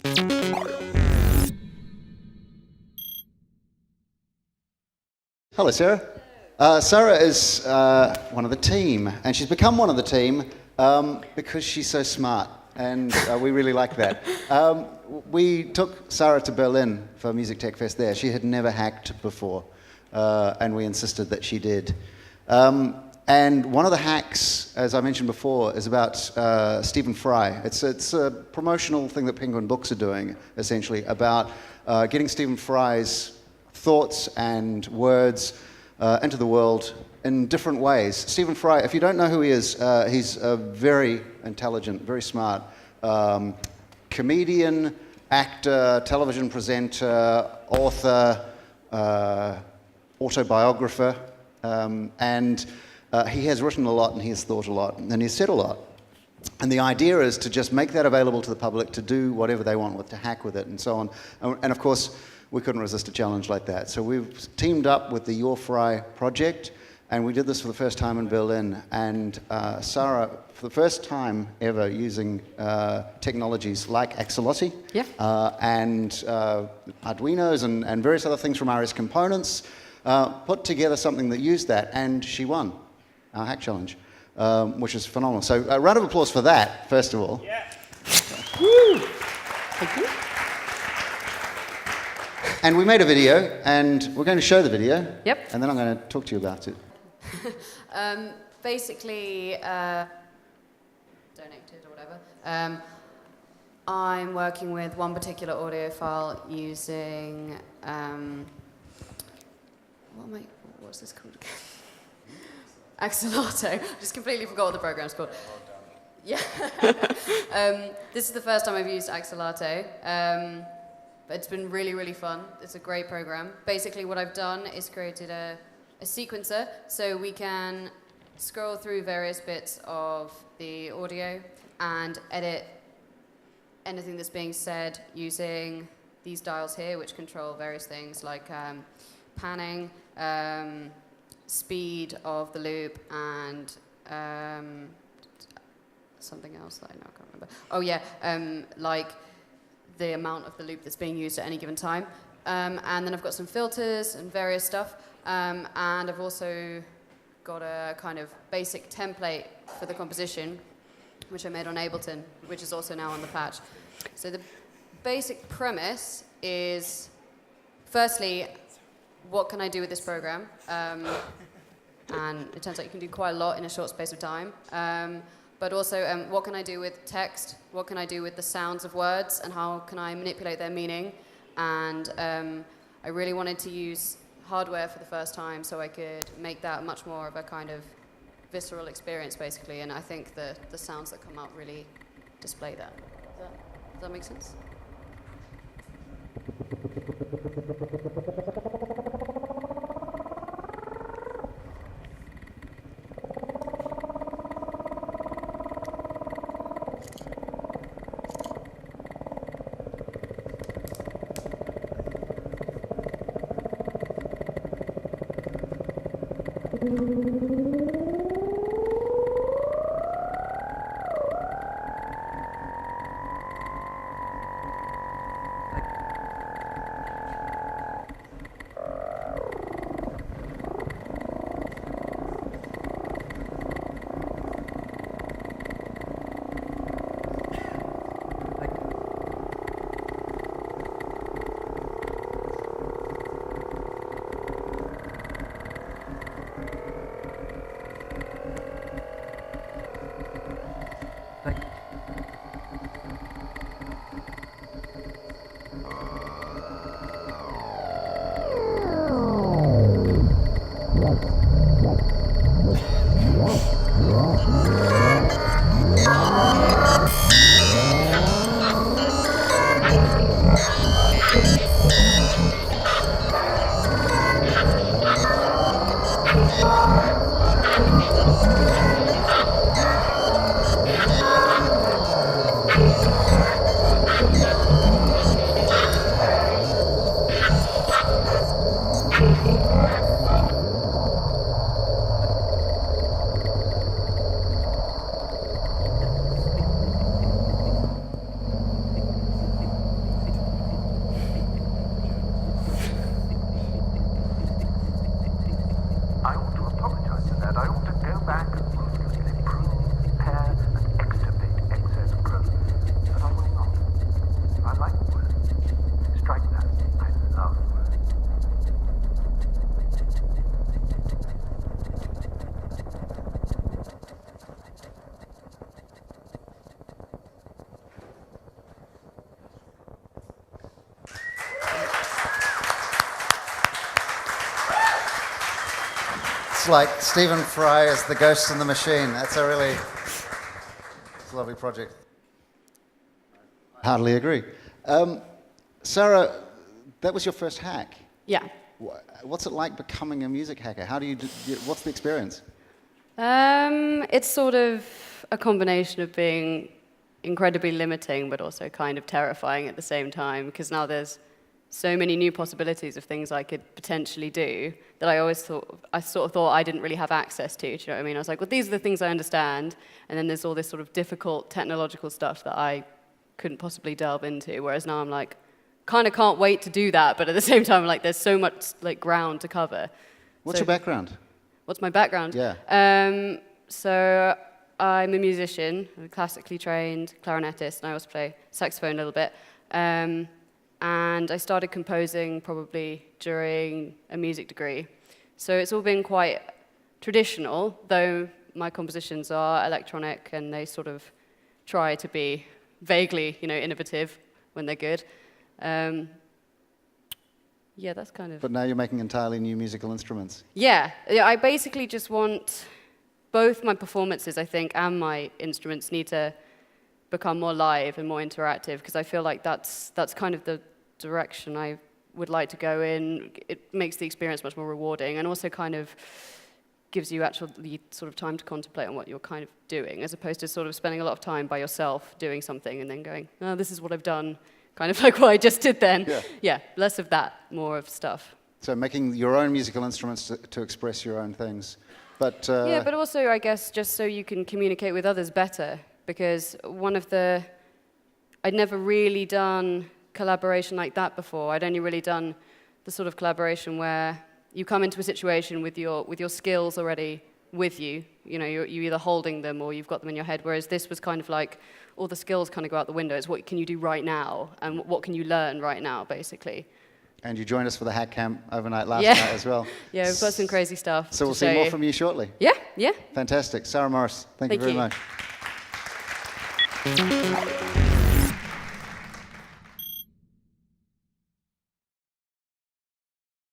Hello, Sarah. Sara is one of the team, and she's become one of the team because she's so smart, and we really like that. We took Sara to Berlin for Music Tech Fest there. She had never hacked before, and we insisted that she did. And one of the hacks, as I mentioned before, is about Stephen Fry. It's a promotional thing that Penguin Books are doing, essentially, about getting Stephen Fry's thoughts and words into the world in different ways. Stephen Fry, if you don't know who he is, he's a very intelligent, very smart comedian, actor, television presenter, author, autobiographer, and he has written a lot and he has thought a lot and he's said a lot. And the idea is to just make that available to the public to do whatever they want with, to hack with it and so on. And of course, we couldn't resist a challenge like that. So we've teamed up with the YourFry project, and we did this for the first time in Berlin. And Sara, for the first time ever, using technologies like Axolotl and Arduinos and various other things from RS Components, put together something that used that, and she won our hack challenge, which is phenomenal. So a round of applause for that, first of all. Yeah. Woo! Thank you. And we made a video, and we're going to show the video. Yep. And then I'm going to talk to you about it. Basically, donated or whatever. I'm working with one particular audio file using what's this called again? Axolotl. I just completely forgot what the program's called. Yeah. This is the first time I've used Axolotl. But it's been really, really fun. It's a great program. Basically, what I've done is created a sequencer so we can scroll through various bits of the audio and edit anything that's being said using these dials here, which control various things like panning, speed of the loop, and something else that I now can't remember. Oh yeah, like the amount of the loop that's being used at any given time. And then I've got some filters and various stuff. And I've also got a kind of basic template for the composition, which I made on Ableton, which is also now on the patch. So the basic premise is, firstly, what can I do with this program? And it turns out you can do quite a lot in a short space of time. But also, what can I do with text? What can I do with the sounds of words? And how can I manipulate their meaning? And I really wanted to use hardware for the first time so I could make that much more of a kind of visceral experience, basically. And I think the sounds that come out really display that. Does that make sense? looks like Stephen Fry as the Ghost in the Machine. That's a really lovely project. Hardly agree. Sarah, that was your first hack. Yeah. What's it like becoming a music hacker? How do you what's the experience? It's sort of a combination of being incredibly limiting, but also kind of terrifying at the same time, because now there's so many new possibilities of things I could potentially do that I sort of thought I didn't really have access to. Do you know what I mean? I was like, well, these are the things I understand, and then there's all this sort of difficult technological stuff that I couldn't possibly delve into. Whereas now I'm like, kind of can't wait to do that, but at the same time, like, there's so much like ground to cover. What's your background? What's my background? Yeah. So I'm a musician. I'm a classically trained clarinetist, and I also play saxophone a little bit. And I started composing probably during a music degree. So it's all been quite traditional, though my compositions are electronic, and they sort of try to be vaguely, innovative when they're good. Yeah, that's kind of... But now you're making entirely new musical instruments. Yeah, I basically just want both my performances, I think, and my instruments need to become more live and more interactive, because I feel like that's kind of the direction I would like to go in. It makes the experience much more rewarding, and also kind of gives you actually sort of time to contemplate on what you're kind of doing, as opposed to sort of spending a lot of time by yourself doing something and then going, oh, this is what I've done. Kind of like what I just did then. Yeah, less of that, more of stuff. So making your own musical instruments to express your own things. But yeah, but also, I guess, just so you can communicate with others better. Because I'd never really done collaboration like that before. I'd only really done the sort of collaboration where you come into a situation with your skills already with you. You're either holding them or you've got them in your head. Whereas this was kind of like, all the skills kind of go out the window. It's what can you do right now, and what can you learn right now, basically. And you joined us for the hack camp overnight last night as well. Yeah, we've got some crazy stuff. So we'll see more from you shortly. Yeah. Fantastic. Sara Morris, thank you very much.